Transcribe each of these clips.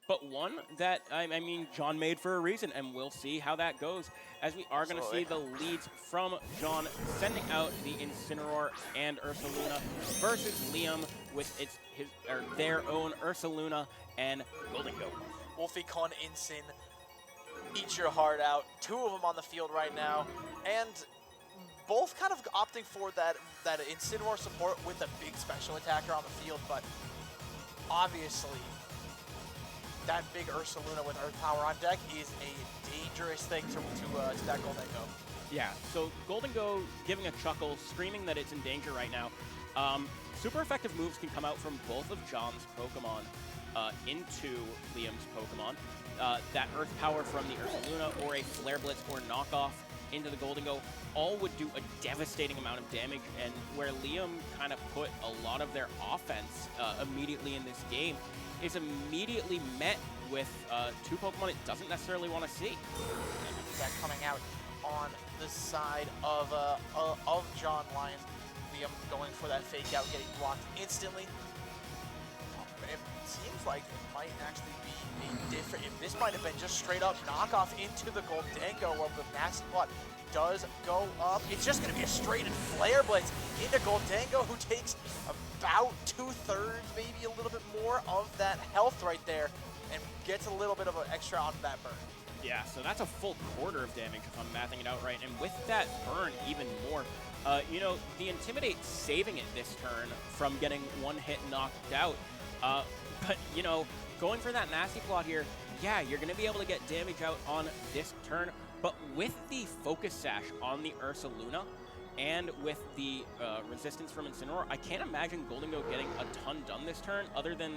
but one that, I mean, John made for a reason, and we'll see how that goes, as we are going to see the leads from John sending out the Incineroar and Ursaluna versus Liam with their own Ursaluna and Gholdengo. Wolfie-Con, Incin, eat your heart out. Two of them on the field right now, and both kind of opting for that Incineroar support with a big special attacker on the field, but obviously that big Ursaluna with Earth Power on deck is a dangerous thing to that Gholdengo. Yeah, so Gholdengo giving a chuckle, screaming that it's in danger right now. Super effective moves can come out from both of John's Pokemon into Liam's Pokemon. That Earth Power from the Ursaluna or a Flare Blitz or knockoff into the Gholdengo all would do a devastating amount of damage, and where Liam kind of put a lot of their offense immediately in this game is immediately met with two Pokemon it doesn't necessarily want to see. That coming out on the side of John Lyons. Liam going for that fake out, getting blocked instantly. It seems like it might actually be a different, if this might have been just straight up knockoff into the Gholdengo, where the Nasty Plot does go up. It's just going to be a straight and Flare Blitz into Gholdengo, who takes about 2/3, maybe a little bit more of that health right there, and gets a little bit of an extra on that burn. Yeah, so that's a full quarter of damage if I'm mathing it out right, and with that burn even more. You know, the Intimidate saving it this turn from getting one hit knocked out, but, you know, going for that Nasty Plot here, yeah, you're going to be able to get damage out on this turn, but with the Focus Sash on the Ursaluna and with the resistance from Incineroar, I can't imagine Gholdengo getting a ton done this turn other than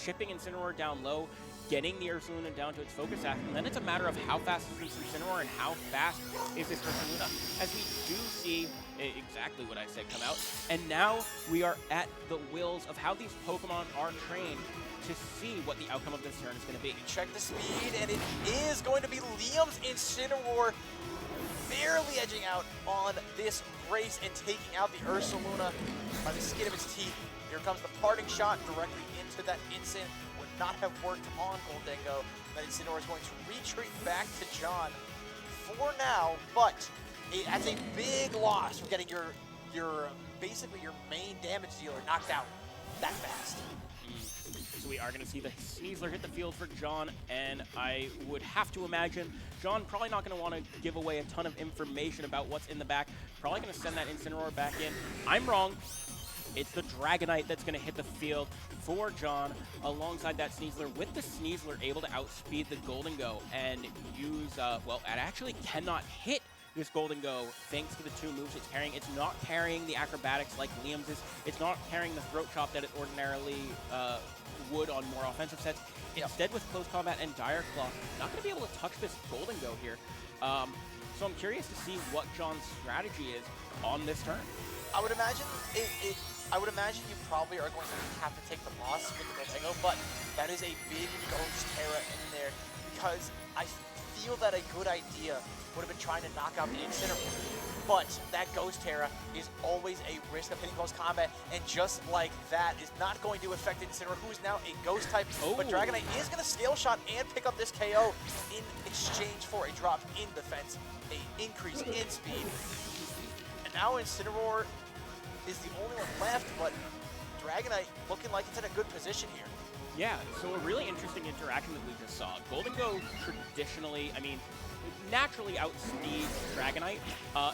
chipping Incineroar down low, getting the Ursaluna down to its Focus Sash, and then it's a matter of how fast is this Incineroar and how fast is this Ursaluna, as we do see exactly what I said come out. And now we are at the wills of how these Pokemon are trained to see what the outcome of this turn is going to be. Check the speed, and it is going to be Liam's Incineroar barely edging out on this race and taking out the Ursaluna by the skin of its teeth. Here comes the parting shot directly into that Incin. Would not have worked on Gholdengo. That Incineroar is going to retreat back to John for now, but that's a big loss from getting your basically your main damage dealer knocked out that fast. So we are going to see the Sneasler hit the field for John, and I would have to imagine John probably not going to want to give away a ton of information about what's in the back. Probably going to send that Incineroar back in. I'm wrong. It's the Dragonite that's going to hit the field for John alongside that Sneasler, with the Sneasler able to outspeed the Gholdengo and use, well, it actually cannot hit this Gholdengo thanks to the two moves it's carrying. It's not carrying the acrobatics like Liam's is. It's not carrying the throat chop that it ordinarily would on more offensive sets. Instead, with Close Combat and Dire Claw, not going to be able to touch this Gholdengo here. So I'm curious to see what John's strategy is on this turn. I would imagine I would imagine you probably are going to have to take the loss with the Gholdengo, but that is a big Ghost Terra in there, because I feel that a good idea would have been trying to knock out the Incineroar. But that Ghost Terra is always a risk of hitting close combat, and just like that is not going to affect Incineroar, who is now a Ghost type. But Dragonite is going to Scale Shot and pick up this KO in exchange for a drop in defense, an increase in speed. And now Incineroar is the only one left, but Dragonite looking like it's in a good position here. Yeah, so a really interesting interaction that we just saw. Gholdengo traditionally, I mean, naturally outspeeds Dragonite,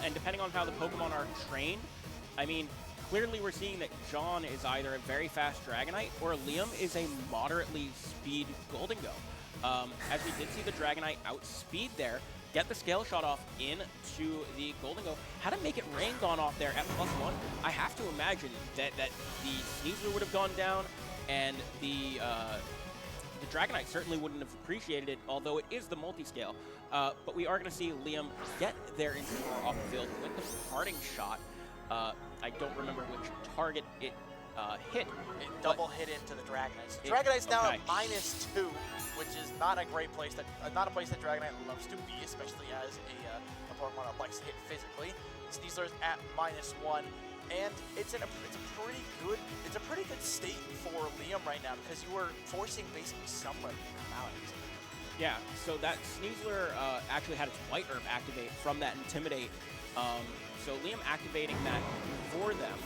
and depending on how the Pokemon are trained, I mean, clearly we're seeing that John is either a very fast Dragonite or Liam is a moderately speed Gholdengo. As we did see the Dragonite outspeed there, get the Scale Shot off into the Gholdengo. How to make it rain gone off there at +1? I have to imagine that the Sneasler would have gone down, and the Dragonite certainly wouldn't have appreciated it, although it is the multi-scale. But we are going to see Liam get their Incineroar off the field with the parting shot. I don't remember which target it hit. It double hit into the Dragonite. So Dragonite's now at -2, which is not a great place that not a place that Dragonite loves to be, especially as a Pokemon that likes to hit physically. Sneasler's at -1, and it's a pretty good state for Liam right now, because you were forcing basically somebody to come Yeah, so that Sneasler actually had its White Herb activate from that Intimidate. So Liam activating that for them.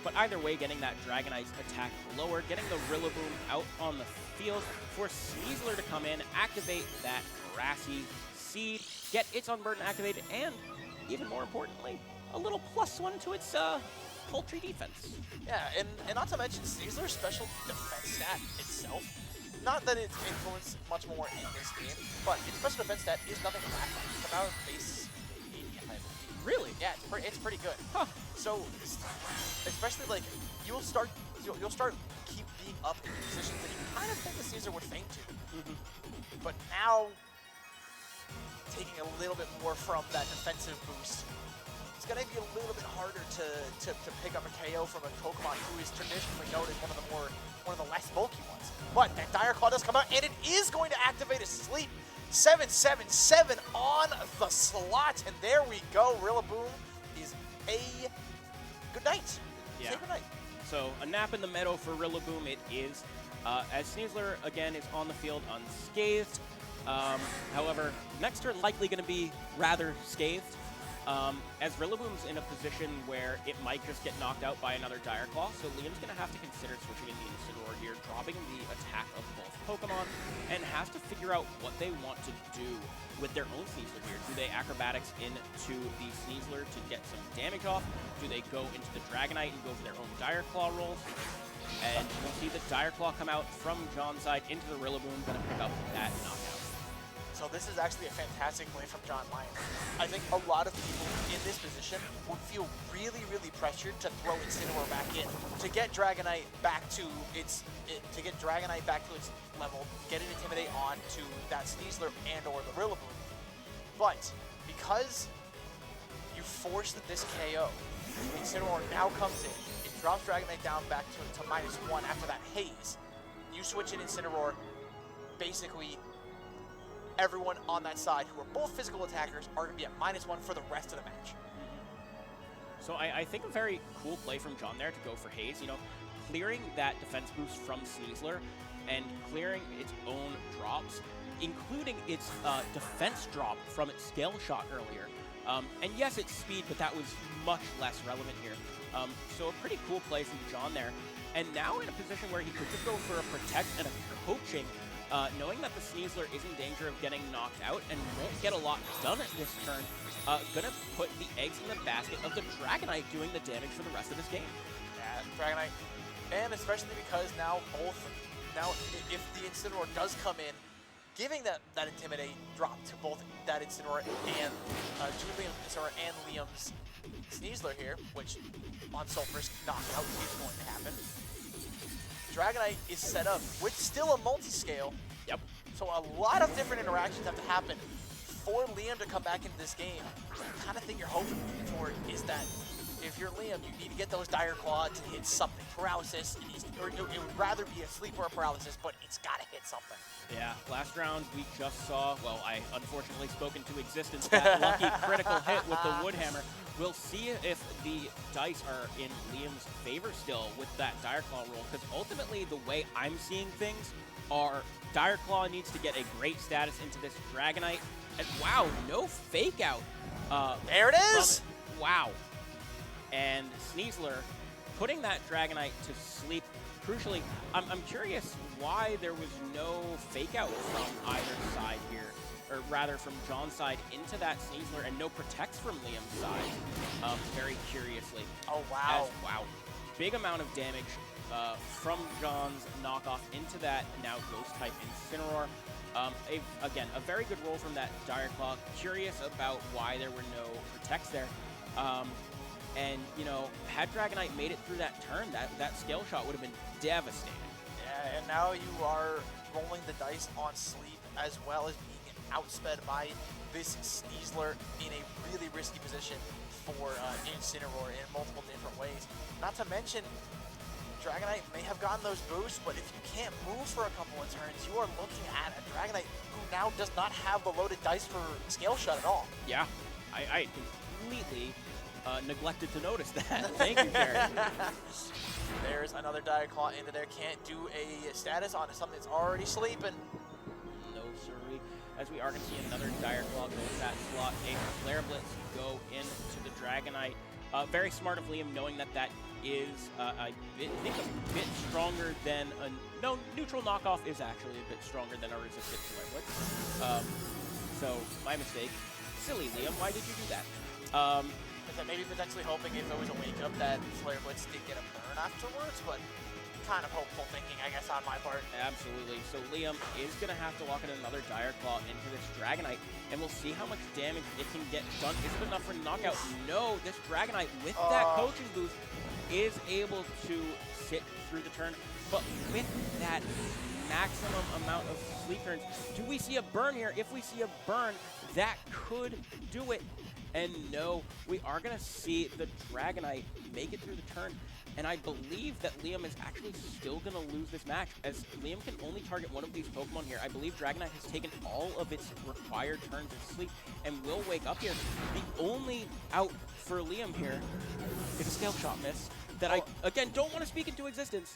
But either way, getting that Dragonite's attack lower, getting the Rillaboom out on the field for Sneasler to come in, activate that Grassy Seed, get its Unburden activated, and even more importantly, a little +1 to its poultry defense. Yeah, and not to mention Sneasler's special defense stat itself. Not that it's influenced much more in this game, but its special defense stat is nothing to laugh at. It's about base 80, I believe. Really? Yeah, it's pretty good. Huh. So, especially like you'll start keep being up in positions that you kind of think the Caesar would feint to. But now, taking a little bit more from that defensive boost, it's gonna be a little bit harder to pick up a KO from a Pokemon who is traditionally known as one of the less bulky ones. But that Dire Claw does come out, and it is going to activate a sleep. 777 on the slot, and there we go. Rillaboom is a good night. Yeah. Say good night. So a nap in the meadow for Rillaboom it is, as Sneasler again is on the field unscathed. However, next turn likely going to be rather scathed, as Rillaboom's in a position where it might just get knocked out by another Dire Claw, so Liam's going to have to consider switching in the Incineroar here, dropping the attack of both Pokemon, and has to figure out what they want to do with their own Sneasler here. Do they Acrobatics into the Sneasler to get some damage off? Do they go into the Dragonite and go for their own Dire Claw rolls? And we'll see the Dire Claw come out from John's side into the Rillaboom, going to pick up that knockout. So this is actually a fantastic play from John Lyon. I think a lot of people in this position would feel really, really pressured to throw Incineroar back in, to get Dragonite back to its level, get an Intimidate on to that Sneasler and or the Rillaboom. But because you forced this KO, Incineroar now comes in. It drops Dragonite down back to -1 after that haze. You switch in Incineroar, basically everyone on that side who are both physical attackers are going to be at -1 for the rest of the match. So I think a very cool play from John there to go for Haze, you know, clearing that defense boost from Sneasler and clearing its own drops, including its defense drop from its Scale Shot earlier. And yes, it's speed, but that was much less relevant here. So a pretty cool play from John there. And now in a position where he could just go for a Protect and a Coaching, knowing that the Sneasler is in danger of getting knocked out and won't get a lot done at this turn, gonna put the eggs in the basket of the Dragonite doing the damage for the rest of this game. Yeah, Dragonite, and especially because now if the Incineroar does come in, giving that Intimidate drop to both that Incineroar and Incineroar and Liam's Sneasler here, which on Sulfur's knockout is going to happen. Dragonite is set up with still a multi-scale. Yep. So a lot of different interactions have to happen for Liam to come back into this game. The kind of thing you're hoping for is that if you're Liam, you need to get those Dire Claw to hit something. Paralysis, it would rather be a sleep or a paralysis, but it's got to hit something. Yeah, last round we just saw, well, I unfortunately spoke into existence that lucky critical hit with the Woodhammer. We'll see if the dice are in Liam's favor still with that Dire Claw roll, because ultimately the way I'm seeing things are Dire Claw needs to get a great status into this Dragonite, and wow, no fake out. There it is! Wow. And Sneasler putting that Dragonite to sleep. Crucially, I'm curious why there was no fake out from either side here, or rather from John's side into that Sneasler, and no protects from Liam's side, very curiously. Oh, wow. Wow. Big amount of damage from John's knockoff into that now Ghost-type Incineroar. Again, a very good roll from that Dire Claw. Curious about why there were no protects there. And, you know, had Dragonite made it through that turn, that Scale Shot would have been devastating. Yeah, and now you are rolling the dice on sleep as well as being outsped by this Sneasler in a really risky position for Incineroar in multiple different ways. Not to mention, Dragonite may have gotten those boosts, but if you can't move for a couple of turns, you are looking at a Dragonite who now does not have the loaded dice for Scale Shot at all. Yeah, I completely neglected to notice that. Thank you, Jared. There's another Dire Claw into there. Can't do a status on something that's already sleeping. No sirree. As we are going to see another Dire Claw go to that slot, a Flare Blitz go into the Dragonite. Very smart of Liam, knowing that that is, I think, a bit stronger than a... No, neutral knockoff is actually a bit stronger than a resisted Flare Blitz. So, my mistake. Silly, Liam, why did you do that? Maybe potentially hoping if it was a wake-up that Flare Blitz did get a burn afterwards, but kind of hopeful thinking, I guess, on my part. Absolutely. So Liam is going to have to lock in another Dire Claw into this Dragonite, and we'll see how much damage it can get done. Is it enough for knockout? No, this Dragonite, with that coaching boost, is able to sit through the turn, but with that maximum amount of sleep turns, do we see a burn here? If we see a burn, that could do it. And no, we are going to see the Dragonite make it through the turn. And I believe that Liam is actually still going to lose this match, as Liam can only target one of these Pokemon here. I believe Dragonite has taken all of its required turns of sleep and will wake up here. The only out for Liam here is a Scale Shot miss that I, again, don't want to speak into existence.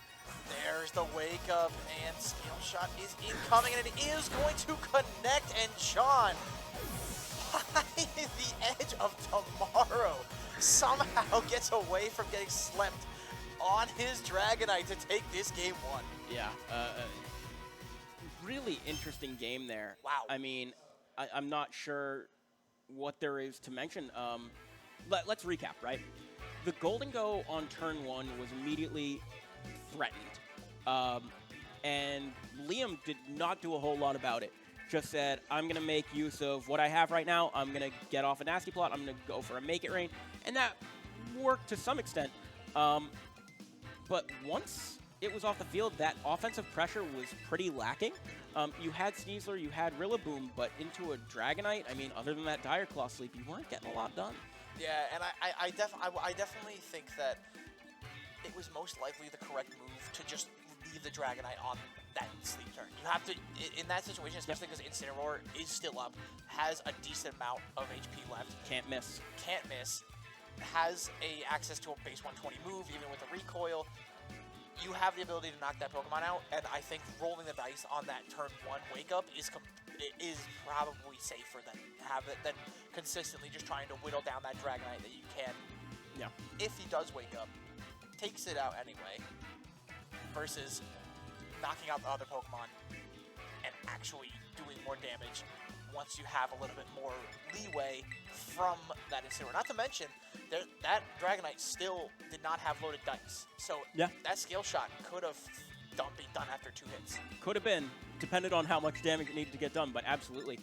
There's the wake up, and Scale Shot is incoming, and it is going to connect, and John, by the edge of tomorrow, somehow gets away from getting slept on his Dragonite to take this game 1. Yeah, really interesting game there. Wow. I mean, I'm not sure what there is to mention. Let's recap, right? The Golden Go on turn 1 was immediately threatened, and Liam did not do a whole lot about it. Just said, I'm going to make use of what I have right now. I'm going to get off a Nasty Plot. I'm going to go for a Make It Rain. And that worked to some extent. But once it was off the field, that offensive pressure was pretty lacking. You had Sneasler, you had Rillaboom, but into a Dragonite, I mean, other than that Dire Claw sleep, you weren't getting a lot done. Yeah, and I definitely think that it was most likely the correct move to just leave the Dragonite on that sleep turn. You have to, in that situation, especially because Incineroar is still up, has a decent amount of HP left. Can't miss. Can't miss. Has access to a base 120 move, even with a recoil. You have the ability to knock that Pokemon out, and I think rolling the dice on that turn 1 wake up is probably safer than consistently just trying to whittle down that Dragonite that you can. Yeah. If he does wake up, takes it out anyway, versus knocking out the other Pokemon and actually doing more damage once you have a little bit more leeway from that Incineroar. Not to mention, that Dragonite still did not have loaded dice. So yeah, that Scale Shot could have been done after 2 hits. Could have been, depended on how much damage it needed to get done, but absolutely.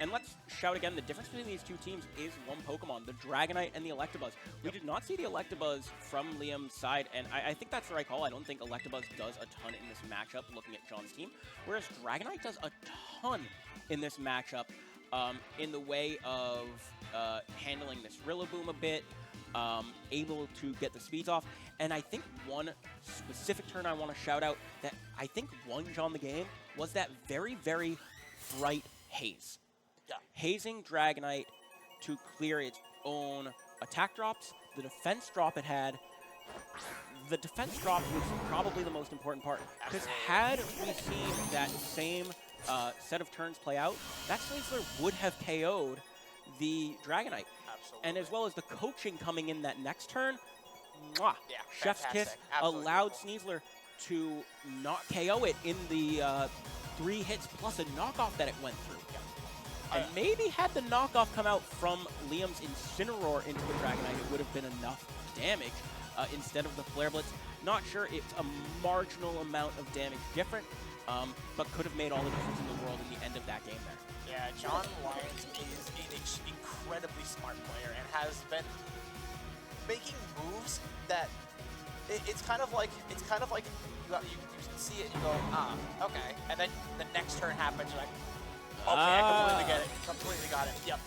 And let's shout again, the difference between these two teams is one Pokemon, the Dragonite and the Electabuzz. We did not see the Electabuzz from Liam's side, and I think that's the right call. I don't think Electabuzz does a ton in this matchup, looking at John's team, whereas Dragonite does a ton in this matchup, in the way of handling this Rillaboom a bit, able to get the speeds off. And I think one specific turn I want to shout out that I think won John the game was that very, very bright haze. Yeah. Hazing Dragonite to clear its own attack drops, the defense drop it had. The defense drop was probably the most important part, because had we seen that same set of turns play out, that Sneasler would have KO'd the Dragonite. Absolutely. And as well as the coaching coming in that next turn, mwah, Yeah, Chef's fantastic. Kiss Absolutely allowed beautiful. Sneasler to not KO it in the 3 hits plus a knockoff that it went through. Yeah. And maybe had the knockoff come out from Liam's Incineroar into the Dragonite, it would have been enough damage instead of the Flare Blitz. Not sure, it's a marginal amount of damage different, but could have made all the difference in the world in the end of that game there. Yeah, John Lyons is an incredibly smart player and has been making moves that it's kind of like you see it and you go, okay, and then the next turn happens, you're like, okay, I completely get it, completely got it. Yep.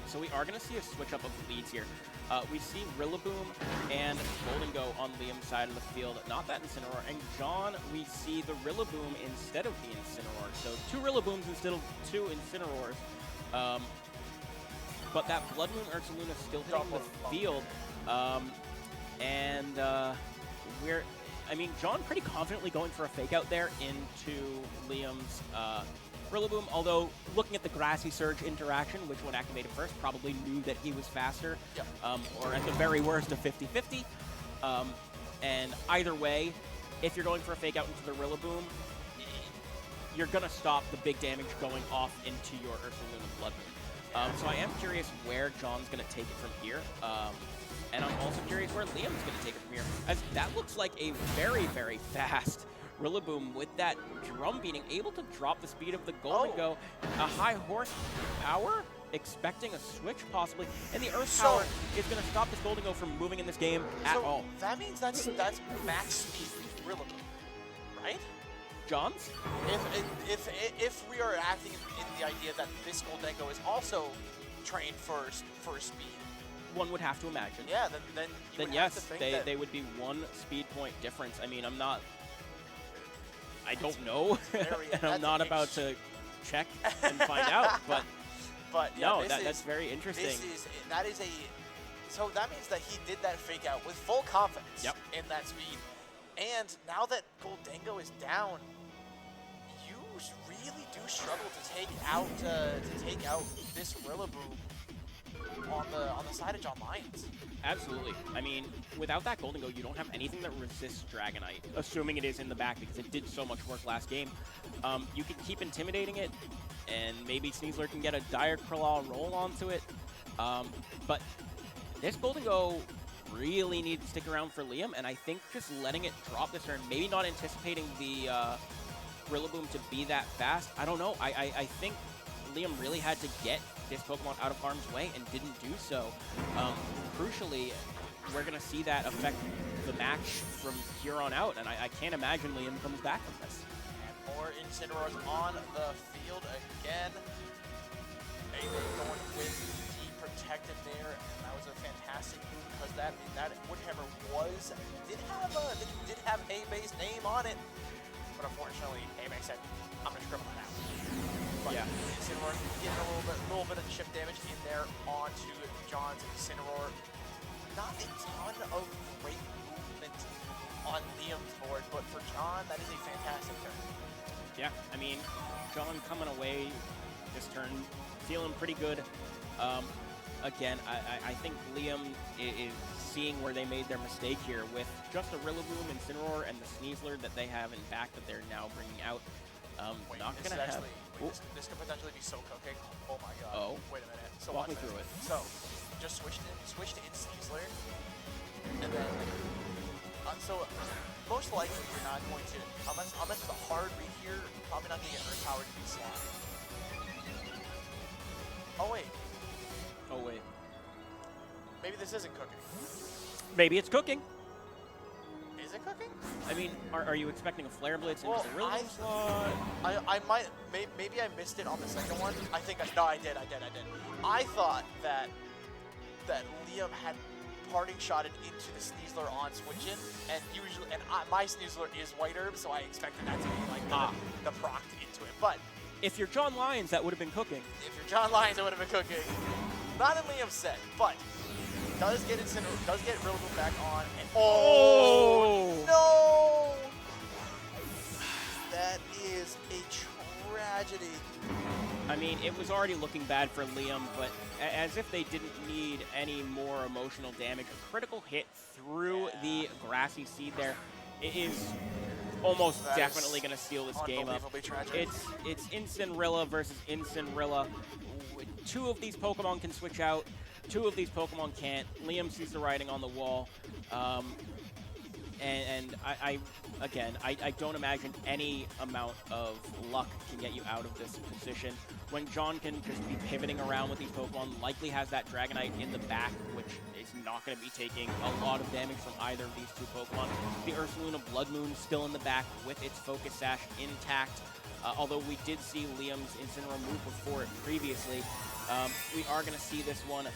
So we are going to see a switch up of leads here. We see Rillaboom and Golden Go on Liam's side of the field, not that Incineroar. And John, we see the Rillaboom instead of the Incineroar. So 2 Rillabooms instead of 2 Incineroars. But that Blood Moon Ursaluna still hitting the field. I mean, John pretty confidently going for a fake out there into Liam's Rillaboom, although looking at the Grassy Surge interaction, which one activated first, probably knew that he was faster, Yep. Or at the very worst, a 50-50. And either way, if you're going for a fake out into the Rillaboom, you're going to stop the big damage going off into your Ursaluna Blood Moon. So I am curious where John's going to take it from here. And I'm also curious where Liam's going to take it from here, as that looks like a very, very fast Rillaboom with that drum beating, able to drop the speed of the Golden Go, a high horsepower, expecting a switch possibly, and the Earth Power is going to stop this Golden Go from moving in this game at all. That means that's max speed Rillaboom, right? John's? If we are acting in the idea that this Goldengo is also trained for speed, one would have to imagine. Yeah, then yes, have to think they would be 1 speed point difference. I mean, I don't know, and I'm not about to check and find out, but yeah, no, that's very interesting. So that means that he did that fake out with full confidence in that speed. And now that Goldengo is down, you really do struggle to take out this Rillaboom on the side of John Lyons. Absolutely. I mean, without that Goldengo, you don't have anything that resists Dragonite, assuming it is in the back because it did so much work last game. You can keep intimidating it, and maybe Sneasler can get a Dire Claw roll onto it. But this Goldengo really needs to stick around for Liam, and I think just letting it drop this turn, maybe not anticipating the Rillaboom to be that fast. I don't know. I think Liam really had to get this Pokemon out of harm's way and didn't do so. Crucially, we're going to see that affect the match from here on out, and I can't imagine Liam comes back from this. And more Incineroars on the field again. Maybe going with the protective there, and that was a fantastic move because that Woodhammer did have Heibay's name on it, but unfortunately Heibei said, "I'm gonna scribble it out." But Incineroar getting a little bit of chip damage in there onto John's Incineroar. Not a ton of great movement on Liam's board, but for John, that is a fantastic turn. Yeah, I mean, John coming away this turn feeling pretty good. Again, I think Liam is seeing where they made their mistake here with just a Rillaboom, Incineroar, and the Sneasler that they have in back that they're now bringing out. Wait, not gonna have. This could potentially be so cooking. Oh my god. Oh. Wait a minute. So walk me through it. So, just switched to Sneasler, and then so most likely you're not going to unless it's a hard read here. Probably not going to get Earth Power to be slot. Oh wait. Oh wait. Maybe this isn't cooking. Maybe it's cooking. Is it cooking? I mean, are you expecting a Flare Blitz into the I Rillaboom slot? maybe I missed it on the second one. I did. I thought that Liam had parting shotted into the Sneasler on switch-in, and my Sneasler is White Herb, so I expected that to be like the proc into it. But if you're John Lyons, that would have been cooking. if you're John Lyons, it would have been cooking. Not in Liam's set, but does get Rillaboom back on. And no! That is a tragedy. I mean, it was already looking bad for Liam, but as if they didn't need any more emotional damage, a critical hit through the Grassy Seed there is almost definitely going to seal this game up. Tragic. It's Incineroar versus Incineroar. 2 of these Pokemon can switch out. 2 of these Pokemon can't. Liam sees the writing on the wall. And I don't imagine any amount of luck can get you out of this position. When John can just be pivoting around with these Pokemon, likely has that Dragonite in the back, which is not going to be taking a lot of damage from either of these 2 Pokemon. The Ursaluna Blood Moon still in the back with its Focus Sash intact. Although we did see Liam's Incineroar move before it previously, we are going to see this one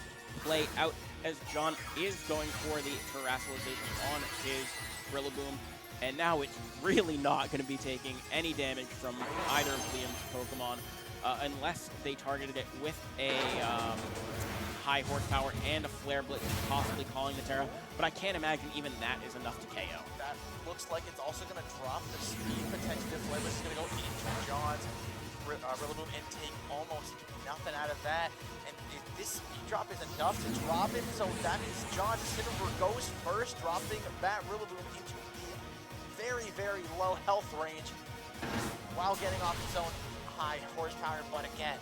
play out as John is going for the Terrassalization on his Rillaboom, and now it's really not going to be taking any damage from either of Liam's Pokemon unless they targeted it with a high horsepower and a Flare Blitz, possibly calling the Terra. but I can't imagine even that is enough to KO. That looks like it's also going to drop the speed potentially. The Flameless is going to go into John's Rillaboom and take almost nothing out of that. And if this speed drop is enough to drop him, so that means John Cinever goes first, dropping that Rillaboom into the very, very low health range while getting off his own high horsepower. But again,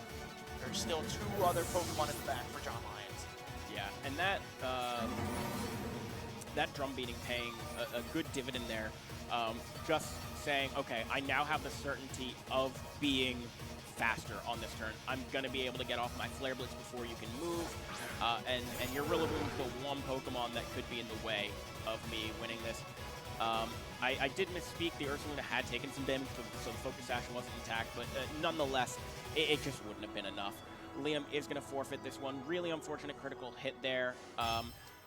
there's still 2 other Pokemon in the back for John Lyons. Yeah, and that drum beating paying a good dividend there. Just saying, okay, I now have the certainty of being faster on this turn. I'm going to be able to get off my Flare Blitz before you can move, and your Rillaboom's the one Pokemon that could be in the way of me winning this. I did misspeak. The Ursaluna had taken some damage, so the Focus Action wasn't intact, but nonetheless, it just wouldn't have been enough. Liam is going to forfeit this one. Really unfortunate critical hit there.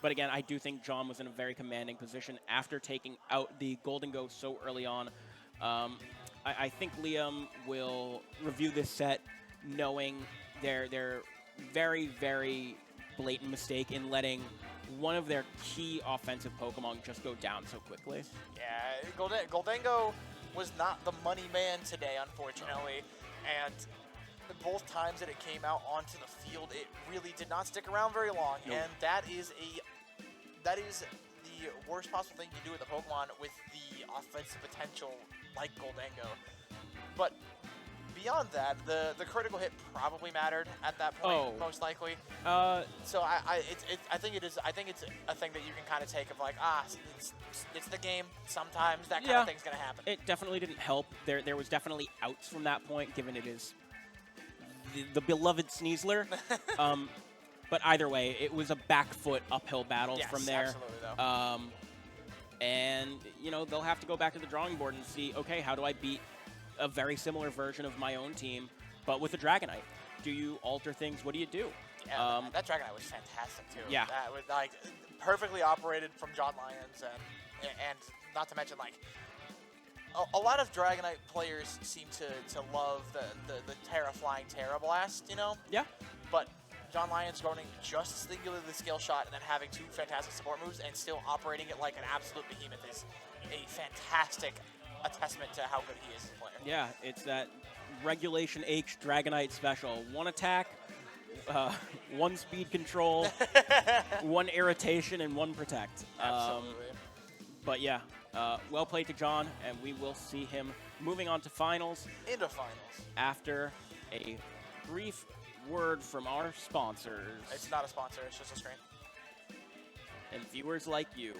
But again, I do think John was in a very commanding position after taking out the Golden Ghost so early on. I think Liam will review this set knowing their very, very blatant mistake in letting one of their key offensive Pokemon just go down so quickly. Yeah, Goldengo was not the money man today, unfortunately, and both times that it came out onto the field, it really did not stick around very long, Nope. and that is the worst possible thing you can do with a Pokemon with the offensive potential like Goldengo. But beyond that, the critical hit probably mattered at that point, most likely. So I think it's a thing that you can kind of take of like, it's the game. Sometimes that kind of thing's gonna happen. It definitely didn't help. There was definitely outs from that point, given it is the beloved Sneasler. But either way, it was a back foot uphill battle from there. Absolutely, though. And, you know, they'll have to go back to the drawing board and see, okay, how do I beat a very similar version of my own team, but with a Dragonite? Do you alter things? What do you do? Yeah, that Dragonite was fantastic, too. Yeah. That was, like, perfectly operated from John Lyons, and not to mention, like, a lot of Dragonite players seem to love the Terra Flying Terra Blast, you know? Yeah. But John Lyons running just singularly the Skill Shot and then having 2 fantastic support moves and still operating it like an absolute behemoth is a fantastic testament to how good he is as a player. Yeah, it's that Regulation H Dragonite special. 1 attack, 1 speed control, 1 irritation, and 1 protect. Absolutely. But yeah, well played to John, and we will see him moving on to finals. Into finals. After a brief word from our sponsors. It's not a sponsor, it's just a screen. And viewers like you.